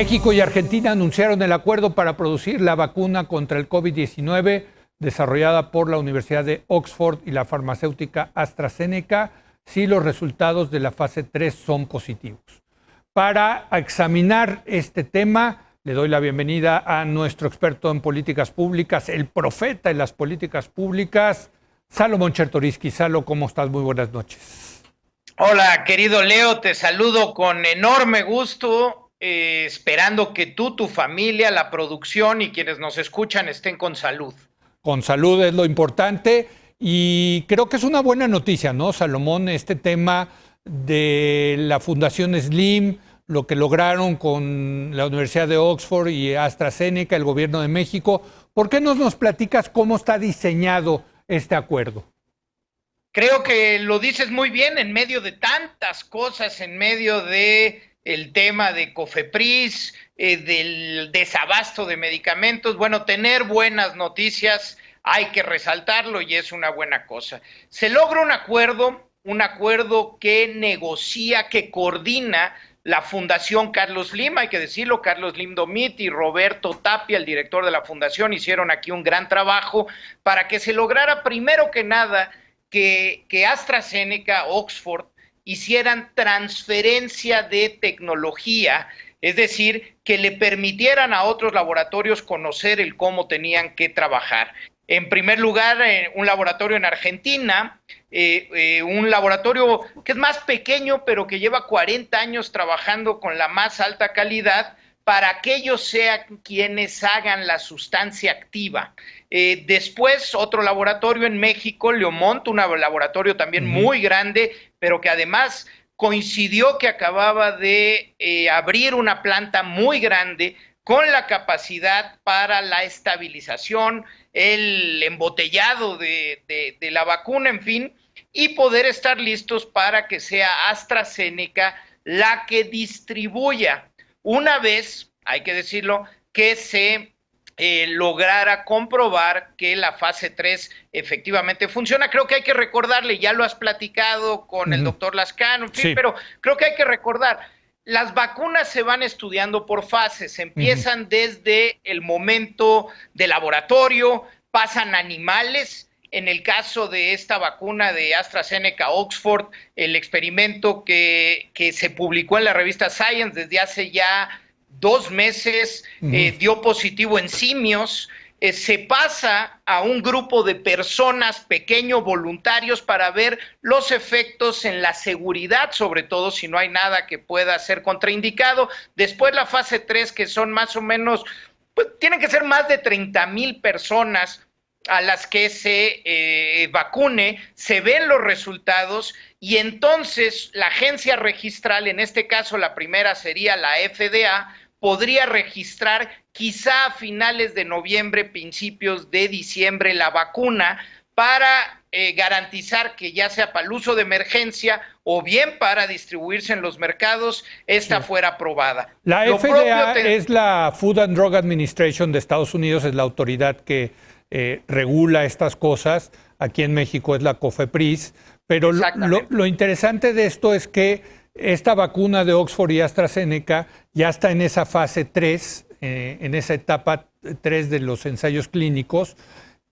México y Argentina anunciaron el acuerdo para producir la vacuna contra el COVID-19 desarrollada por la Universidad de Oxford y la farmacéutica AstraZeneca si los resultados de la fase 3 son positivos. Para examinar este tema, le doy la bienvenida a nuestro experto en políticas públicas, el profeta en las políticas públicas, Salomón Chertoriski. Salo, ¿cómo estás? Muy buenas noches. Hola, querido Leo, te saludo con enorme gusto, esperando que tú, tu familia, la producción y quienes nos escuchan estén con salud. Con salud es lo importante y creo que es una buena noticia, ¿no, Salomón? Este tema de la Fundación Slim, lo que lograron con la Universidad de Oxford y AstraZeneca, el gobierno de México. ¿Por qué no nos platicas cómo está diseñado este acuerdo? Creo que lo dices muy bien en medio de tantas cosas, en medio de el tema de COFEPRIS, del desabasto de medicamentos. Bueno, tener buenas noticias hay que resaltarlo y es una buena cosa. Se logra un acuerdo que negocia, que coordina la Fundación Carlos Slim, hay que decirlo, Carlos Slim Domit y Roberto Tapia, el director de la fundación, hicieron aquí un gran trabajo para que se lograra primero que nada que AstraZeneca, Oxford, hicieran transferencia de tecnología, es decir, que le permitieran a otros laboratorios conocer el cómo tenían que trabajar. En primer lugar, un laboratorio en Argentina, un laboratorio que es más pequeño, pero que lleva 40 años trabajando con la más alta calidad para que ellos sean quienes hagan la sustancia activa. Después, otro laboratorio en México, Leomont, un laboratorio también muy grande, pero que además coincidió que acababa de abrir una planta muy grande con la capacidad para la estabilización, el embotellado de la vacuna, en fin, y poder estar listos para que sea AstraZeneca la que distribuya. Una vez, hay que decirlo, que se lograra comprobar que la fase 3 efectivamente funciona. Creo que hay que recordarle, ya lo has platicado con el doctor Lascano, en fin, sí, pero creo que hay que recordar, las vacunas se van estudiando por fases, empiezan desde el momento de laboratorio, pasan a animales. En el caso de esta vacuna de AstraZeneca Oxford, el experimento que se publicó en la revista Science desde hace ya 2 meses, dio positivo en simios, se pasa a un grupo de personas, pequeños voluntarios, para ver los efectos en la seguridad, sobre todo si no hay nada que pueda ser contraindicado. Después la fase 3, que son más o menos, pues tienen que ser más de 30,000 personas a las que se vacune, se ven los resultados y entonces la agencia registral, en este caso la primera sería la FDA, podría registrar quizá a finales de noviembre, principios de diciembre la vacuna para garantizar que ya sea para el uso de emergencia o bien para distribuirse en los mercados, esta fuera aprobada. La FDA es la Food and Drug Administration de Estados Unidos, es la autoridad que regula estas cosas. Aquí en México es la COFEPRIS, pero lo interesante de esto es que esta vacuna de Oxford y AstraZeneca ya está en esa fase 3, en esa etapa 3 de los ensayos clínicos,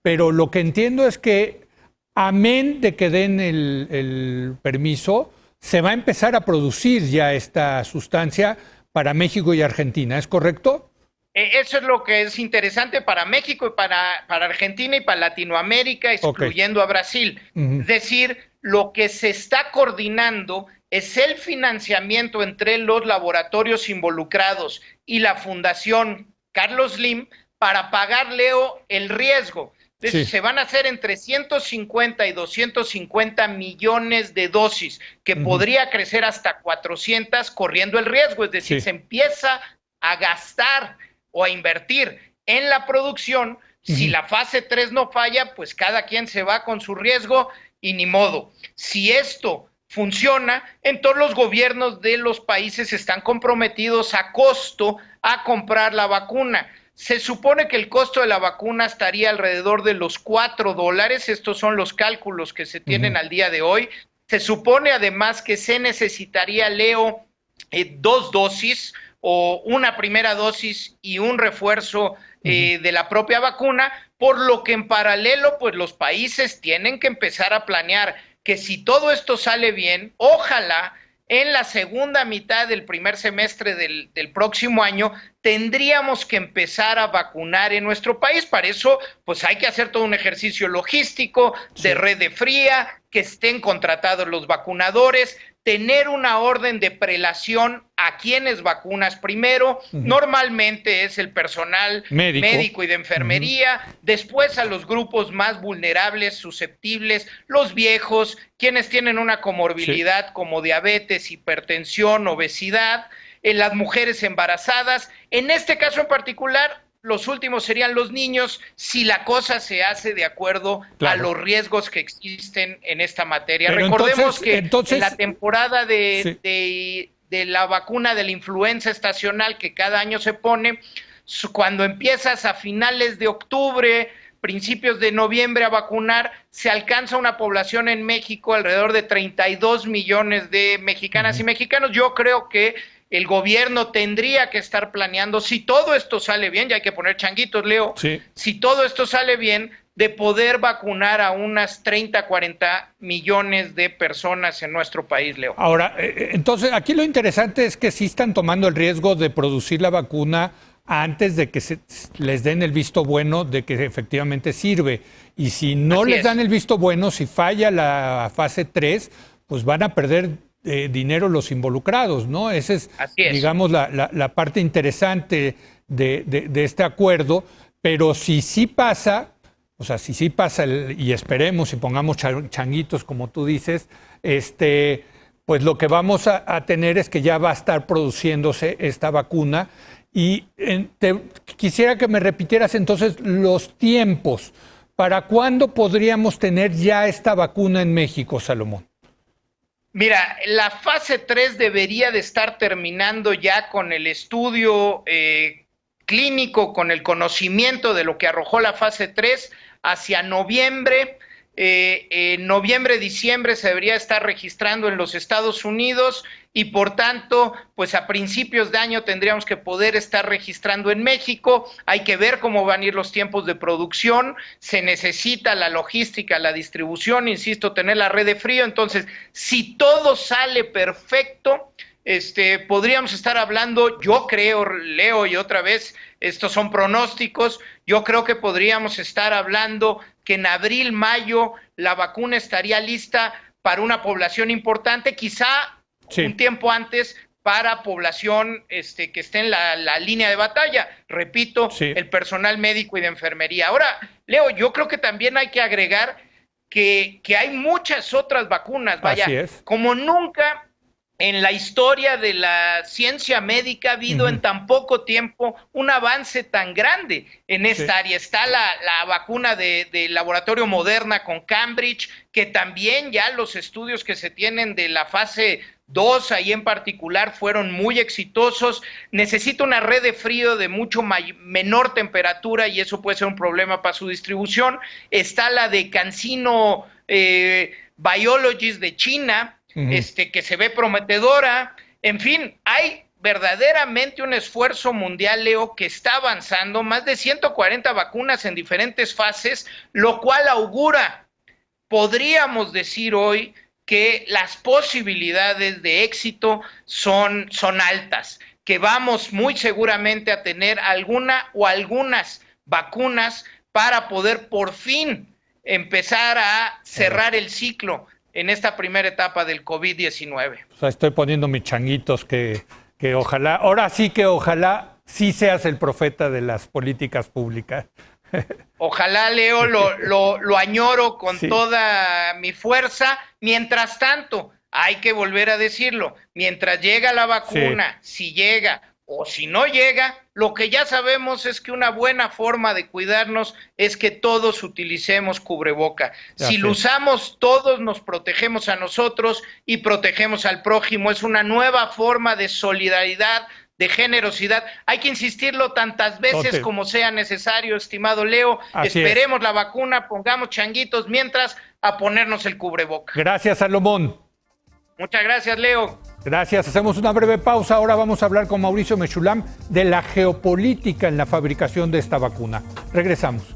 pero lo que entiendo es que, amén de que den el permiso, se va a empezar a producir ya esta sustancia para México y Argentina, ¿es correcto? Eso es lo que es interesante para México y para Argentina y para Latinoamérica, excluyendo a Brasil. Es decir, lo que se está coordinando es el financiamiento entre los laboratorios involucrados y la Fundación Carlos Slim para pagar, Leo, el riesgo. Entonces, se van a hacer entre 150 y 250 millones de dosis, que podría crecer hasta 400 corriendo el riesgo. Es decir, se empieza a gastar o a invertir en la producción. Si la fase 3 no falla, pues cada quien se va con su riesgo y ni modo. Si esto funciona, entonces los gobiernos de los países están comprometidos a costo a comprar la vacuna. Se supone que el costo de la vacuna estaría alrededor de los $4. Estos son los cálculos que se tienen al día de hoy. Se supone además que se necesitaría, Leo, 2 dosis, o una primera dosis y un refuerzo de la propia vacuna, por lo que en paralelo, pues los países tienen que empezar a planear que si todo esto sale bien, ojalá en la segunda mitad del primer semestre del próximo año tendríamos que empezar a vacunar en nuestro país. Para eso, pues hay que hacer todo un ejercicio logístico de red de fría, que estén contratados los vacunadores, tener una orden de prelación a quienes vacunas primero, normalmente es el personal médico y de enfermería, después a los grupos más vulnerables, susceptibles, los viejos, quienes tienen una comorbilidad como diabetes, hipertensión, obesidad, las mujeres embarazadas. En este caso en particular, los últimos serían los niños, si la cosa se hace de acuerdo a los riesgos que existen en esta materia. Pero recordemos que en la temporada de la vacuna de la influenza estacional que cada año se pone, cuando empiezas a finales de octubre, principios de noviembre a vacunar, se alcanza una población en México alrededor de 32 millones de mexicanas y mexicanos. Yo creo que el gobierno tendría que estar planeando, si todo esto sale bien, ya hay que poner changuitos, Leo, si todo esto sale bien, de poder vacunar a unas 30, 40 millones de personas en nuestro país, Leo. Ahora, entonces, aquí lo interesante es que sí están tomando el riesgo de producir la vacuna antes de que les den el visto bueno de que efectivamente sirve. Y si no les dan el visto bueno, si falla la fase 3, pues van a perder dinero los involucrados, ¿no? Esa es, digamos, la parte interesante de este acuerdo, pero si sí pasa, o sea, si sí pasa, y esperemos y pongamos changuitos, como tú dices, pues lo que vamos a tener es que ya va a estar produciéndose esta vacuna. Y quisiera que me repitieras entonces los tiempos. ¿Para cuándo podríamos tener ya esta vacuna en México, Salomón? Mira, la fase 3 debería de estar terminando ya con el estudio clínico, con el conocimiento de lo que arrojó la fase 3 hacia noviembre. En noviembre, diciembre se debería estar registrando en los Estados Unidos y por tanto, pues a principios de año tendríamos que poder estar registrando en México. Hay que ver cómo van a ir los tiempos de producción, se necesita la logística, la distribución, insisto, tener la red de frío. Entonces, si todo sale perfecto, podríamos estar hablando, yo creo, Leo, y otra vez, estos son pronósticos, yo creo que podríamos estar hablando que en abril, mayo, la vacuna estaría lista para una población importante, quizá un tiempo antes para población que esté en la línea de batalla, repito, el personal médico y de enfermería. Ahora, Leo, yo creo que también hay que agregar que hay muchas otras vacunas, vaya, como nunca en la historia de la ciencia médica ha habido en tan poco tiempo un avance tan grande en esta área. Está la vacuna del laboratorio Moderna con Cambridge, que también ya los estudios que se tienen de la fase 2 ahí en particular fueron muy exitosos. Necesita una red de frío de mucho menor temperatura y eso puede ser un problema para su distribución. Está la de CanSino Biologics de China, que se ve prometedora. En fin, hay verdaderamente un esfuerzo mundial, Leo, que está avanzando, más de 140 vacunas en diferentes fases, lo cual augura, podríamos decir hoy, que las posibilidades de éxito son altas, que vamos muy seguramente a tener alguna o algunas vacunas para poder por fin empezar a cerrar el ciclo en esta primera etapa del COVID-19. O sea, estoy poniendo mis changuitos que ojalá, ahora sí que ojalá sí seas el profeta de las políticas públicas. Ojalá, Leo, lo añoro con toda mi fuerza. Mientras tanto, hay que volver a decirlo, mientras llega la vacuna, si llega o si no llega, lo que ya sabemos es que una buena forma de cuidarnos es que todos utilicemos cubreboca. Si lo usamos, todos nos protegemos a nosotros y protegemos al prójimo. Es una nueva forma de solidaridad, de generosidad. Hay que insistirlo tantas veces como sea necesario, estimado Leo. Esperemos la vacuna, pongamos changuitos mientras a ponernos el cubreboca. Gracias, Salomón. Muchas gracias, Leo. Gracias, hacemos una breve pausa. Ahora vamos a hablar con Mauricio Mechulam de la geopolítica en la fabricación de esta vacuna. Regresamos.